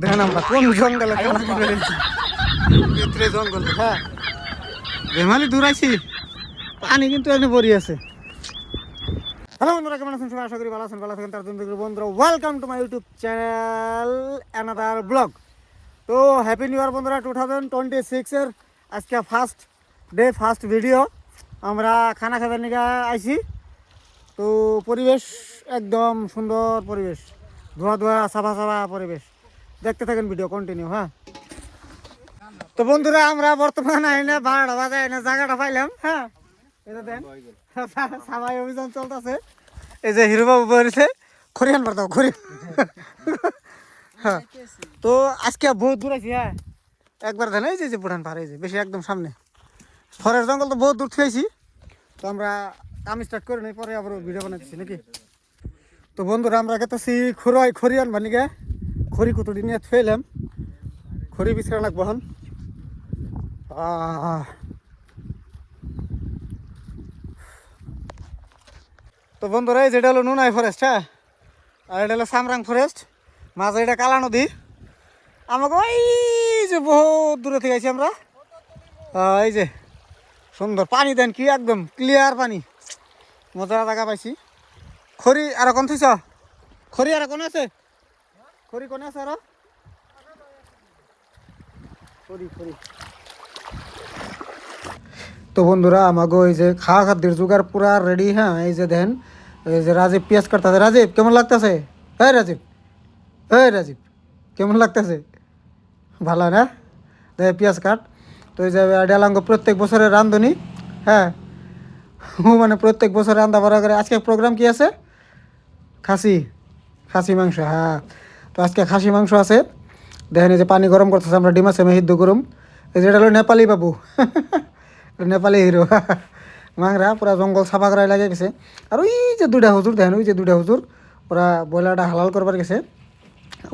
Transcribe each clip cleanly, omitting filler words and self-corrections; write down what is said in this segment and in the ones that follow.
দেখেন আমরা কোন জঙ্গলে খানা খেতে গেছি, ভিতরে জঙ্গল। হ্যাঁ বেমালি দূর আইছি, পানি কিন্তু এখানে ভরি আছে। হ্যালো বন্ধুরা, কেমন আছেন সবাই? আশা করি ভালো আছেন। ভালো থাকেন তার জন্য বন্ধুরা, welcome to my YouTube channel another blog. তো হ্যাপি নিউ ইয়ার বন্ধুরা, 2026-এর আজকে ফার্স্ট ডে, ফার্স্ট ভিডিও। আমরা খানা খাবার নিয়ে আইছি। তো পরিবেশ একদম সুন্দর পরিবেশ, ধোয়া ধোয়া সাফা সাফা পরিবেশ। দেখতে থাকেন ভিডিও কন্টিনিউ। হ্যাঁ তো বন্ধুরা, আমরা বর্তমান আইনে 12টা বাজে আইনে জায়গাটা পাইলাম। হ্যাঁ এটা দেন, সাফাই অভিযান চলতেছে। এই যে হিরো বাবু বেরিয়েছে, খরিয়ান বার্তাও খরি। হ্যাঁ তো আজকে বহুত দূর আছি। হ্যাঁ একবার দেন, এই যে পুরান পাহাড়, এই যে বেশি একদম সামনে ফরের জঙ্গল, তো বহুত দূর থেকেছি। তো আমরা কাম স্টার্ট করে নিই, পরে আবার ভিডিও বানাইতেছি নাকি। তো বন্ধুরা, আমরা গেতেছি খরিয়ান বানিকে, খড়ি কুতুটি নিয়ে থুয়েলাম, খড়ি বিছড়া লাগবো হন। তো বন্ধুরা, এই যেটা হলো নুনাই ফরেস্ট। হ্যাঁ আর এটা হলো সামরাং ফরেস্ট, মাঝে এটা কালা নদী। আমাকে ওই যে বহুত দূরে থেকে আছি আমরা। এই যে সুন্দর পানি, দেন কি একদম ক্লিয়ার পানি, মজা জায়গা পাইছি। খড়ি আর কোন থইছ? খড়ি আর কোন আছে? খড়ি কোন আছে? আর খড়ি খড়ি। তো বন্ধুরা, আমাকে ওই যে খাওয়া খাদ্যের জোগাড় পুরা রেডি। হ্যাঁ এই যে দেন, এই যে রাজীব পেঁয়াজ কাটতেছে। রাজীব কেমন লাগতেছে? হ্যাঁ রাজীব, হ্যাঁ রাজীব কেমন লাগতেছে? ভালো না? দেখ পেঁয়াজ কাট। তো এই যে ডেলাঙ্গ প্রত্যেক বছরের রান্ধনি। হ্যাঁ মানে প্রত্যেক বছর রান্না বাড়া করে। আজকে প্রোগ্রাম কি আছে? খাসি, খাসি মাংস। হ্যাঁ তো আজকে খাসি মাংস আছে। দেখেন এই যে পানি গরম করতেছে, আমরা ডিম আছে মেহিদ্দ গরম। এই যে এটা হলো নেপালি বাবু, নেপালি হিরো। মাংরা পুরা জঙ্গল সাফা করাই লাগে গেছে। আর ওই যে দুইটা হুজুর দেখেন, ওই যে দুইটা হুজুর ওরা ব্রয়লারটা হালাল করবার গেছে।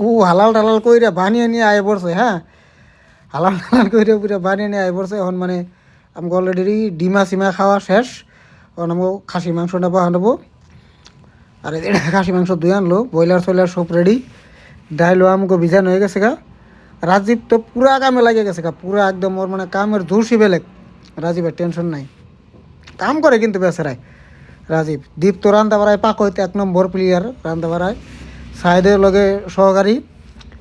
ও হালাল টালাল কইরা বানিয়ে নিয়ে আয় পড়ছে। হ্যাঁ হালাল টালাল কইরা পুরো বানিয়ে নিয়ে আয় পড়ছে। এখন মানে আমাকে অলরেডি ডিমা সিমা খাওয়া শেষ। এখন আমাকে খাসি মাংস নেবো আনবো। আর এটা খাসি মাংস দুই আনলো, ব্রয়লার সয়লার সব রেডি। ডাইলও আমাকে ভিজানো হয়ে গেছে গা। রাজীব তো পুরা কামে লাগে গেছে গা, পুরা একদম ওর মানে কামের ধুসি বেলেগ। রাজীবের টেনশন নাই, কাম করে কিন্তু বেচারায় রাজীব। দীপ তো রান্দা বাড়ায়, পাক হইতে 1 নম্বর প্লেয়ার রান্দা বাড়ায়। সাহেদের লগে সহকারী।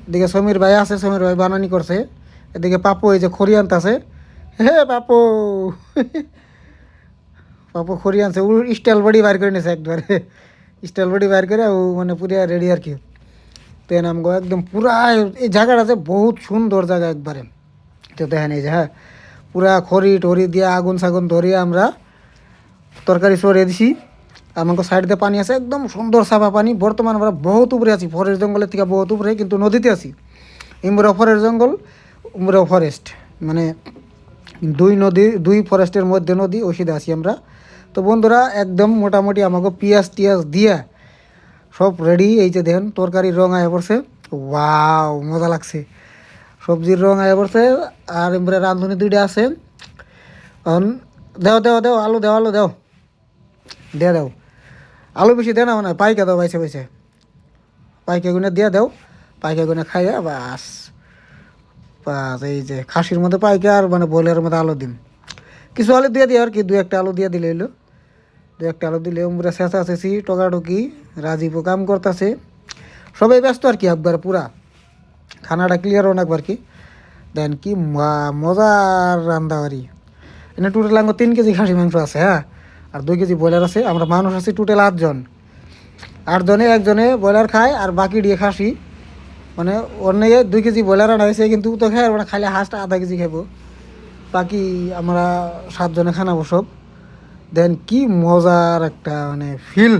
এদিকে সমীর ভাই আছে, সমীর ভাই বানানি করছে। এদিকে পাপু এই যে খড়ি আনতেছে। হে পাপু, পাপু খড়ি আনছে। ও স্টাইল বডি বাইর করে নিয়েছে একবারে, স্টাইল বডি বাইর করে ও মানে পুরা রেডি আর কি। তো নাম গো একদম পুরা এই জায়গাটা আছে, বহুত সুন্দর জায়গা একবারে। তো দেখেন এই যে, হ্যাঁ পুরা খড়ি টড়ি দিয়ে আগুন সাগুন ধরিয়ে আমরা তরকারি সরিয়ে দিছি। আমাকে সাইড দিয়ে পানি আছে, একদম সুন্দর সাফা পানি। বর্তমান আমরা বহুত উপরে আছি, ফরেস্ট জঙ্গলের থেকে বহুত উপরে, কিন্তু নদীতে আছি। ইমরা ফরেস্ট জঙ্গল, উমরা ফরেস্ট, মানে দুই নদী, দুই ফরেস্টের মধ্যে নদী, ওষুধে আছি আমরা। তো বন্ধুরা একদম মোটামুটি আমাকে পিঁয়াজ টিয়াজ দিয়া সব রেডি। এই যে দেখেন তরকারির রং আয়া পড়ছে, ওয়াও মজা লাগছে। সবজির রং আয়া পড়ছে। আর এমরা রাঁধুনি দুইটা আছে। এখন দেও দেও দেও আলু দেও, আলু দেও, দিয়ে দাও। আলু বেশি দেয় না, মানে পাইকা দাও, বাইছে বাইছে পাইকা গুনে দিয়ে দাও। পাইকা গুনে খাইয়া বাস বাস। এই যে খাসির মধ্যে পাইকা, আর মানে ব্রয়লারের মধ্যে আলু দিন। কিছু আলু দিয়ে দিই আর কি, 2-1টা আলু দিয়ে দিলে এলো। 2-1টা আলু দিলে উমরা চেঁচা চেঁচি টকাটকি। রাজীবও কাম করতেছে, সবাই ব্যস্ত আর কি। একবার পুরা খানাটা ক্লিয়ার হোক একবার কি। দেন কি মজার রান্দাবাড়ি। এনে টোটাল আঙ্গ 3 কেজি খাসি মাংস আছে। হ্যাঁ আর 2 কেজি ব্রয়লার আছে। আমরা মানুষ আছি টোটাল 8 জন। 8 জনে একজনে ব্রয়লার খায় আর বাকি দিয়ে খাসি। মানে অন্য 2 কেজি ব্রয়লার আনা হয়েছে, কিন্তু তো খায় মানে খাইলে হাঁসটা আধা কেজি খাইবো। বাকি আমরা 7 জনে খানাবো সব। দেন কি মজার একটা মানে ফিল।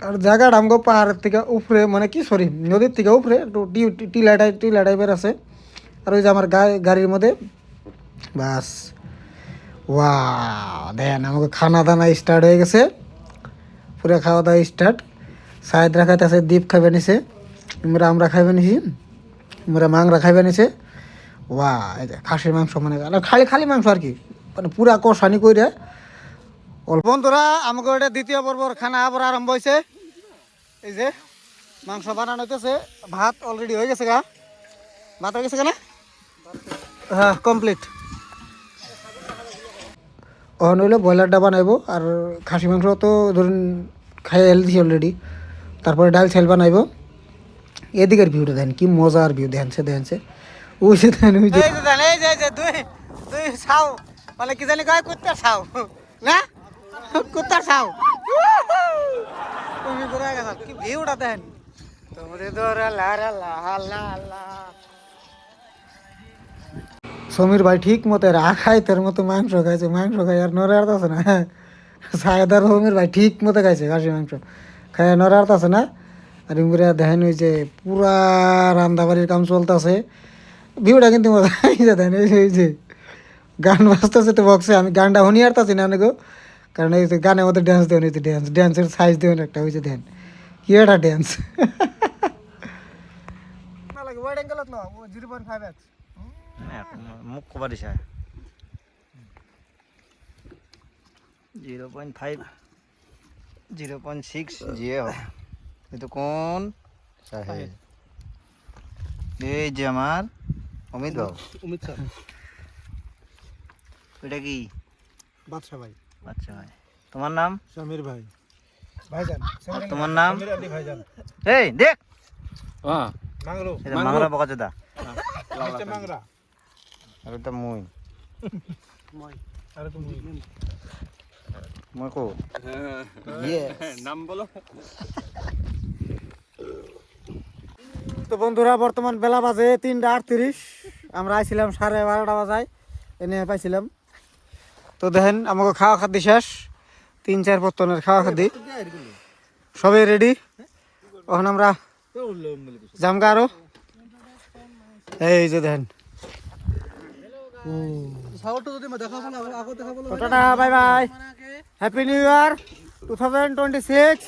আর জায়গাটা আমগো পাহাড়ের থেকে উপরে, মানে কি সরি নদীর থেকে উপরে একটু টিলা টাইপের আছে। আর ওই যে আমার গাড়ির মধ্যে বাস। ওয়াও দেন আমাকে খানা দানা স্টার্ট হয়ে গেছে, পুরো খাওয়া দাওয়া স্টার্ট। সাহেদ রাখাইতে আছে, দ্বীপ খাইবে নিছে, আমরা খাইবে নিছি, মাংরা খাইবে নিছে। ওয়া এই যে খাসির মাংস, মানে খালি খালি মাংস আর কি, মানে পুরা কষানি কইরে। বন্ধুরা আমাকে এটা দ্বিতীয় পর্বর খানা আবার আরম্ভ হয়েছে। এই যে মাংস বানানো হইতেছে, ভাত অলরেডি হয়ে গেছে গা, ভাত হয়ে গেছে কেনা, হ্যাঁ কমপ্লিট। অন হইলে ব্রয়লারটা বানাইবো, আর খাসি মাংস তো ধরুন খাই হেলদি অলরেডি, তারপরে ডাল ছাল বানাইবো। এদিকের ভিউটা দেখেন কি মজার ভিউ, দেখেনছে ওই যে দেখেন, ওই যে দুই দুই ছাও, মানে কি জানি কয় কুত্তার ছাও না, কুত্তার ছাও। তুমি ঘুরে গেছো, কি ভিউটা দেখেন। সমীর ভাই ঠিক মতো রাখাই তার মতো মাংস খাইছে, মাংস খাই আর নড়ে আড়তাছে না। সায়দার সমীর ভাই ঠিক মতো খাইছে খাসি মাংস, খাই নড়ে আড়তাছে না। আর ইমরা দেখেন ওই যে পুরা রান্দাবাড়ির কাম চলতেছে, ভিউটা কিন্তু মজা দেখেন। এই যে গান বাজতেছে তো বক্সে, আমি গানটা শুনি আরতাছি না গো, কারণ এই যে গানের মধ্যে ড্যান্স দেবেন, এই যে ড্যান্সের সাইজ দেবেন একটা, ওই যে দেন কি একটা ড্যান্স। মুখ কবা দিছা 0.5 0.6 যিয়ে হোক, কিন্তু কোন সাহেব এই যে আমার অমিত বাবু, অমিত স্যার, এটা কি বাদশা ভাই, আচ্ছা ভাই, তোমার নাম সমীর ভাই, ভাইজান, আর তোমার নাম ভাইজান, এই দেখ মাংরো, এটা মাংরা বকাচোদা, মাংরা, আর এটা মুই মই, আরে তুমি মই কো ইয়ে নাম বলো। তো বন্ধুরা বর্তমান বেলা বাজে 3:38, আমরা আইছিলাম 12:30 বাজায়, এনে পাইছিলাম। তো দেখেন আমাকে খাওয়া খাদ্য শেষ, 3-4 পত্তনের খাওয়া খাদ্য সবাই রেডি। এখন আমরা জামগা আরো, এই যে দেখেন tata bye bye, happy new year 2026,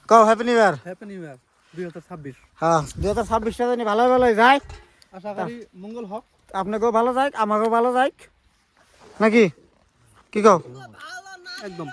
কও happy new year. Happy new year 2026। হ্যাঁ 2026টা জানি ভালো ভালো যায়, আশা করি মঙ্গল হোক। আপনাকেও ভালো যাক, আমাকেও ভালো যাক, নাকি কি কও? একদম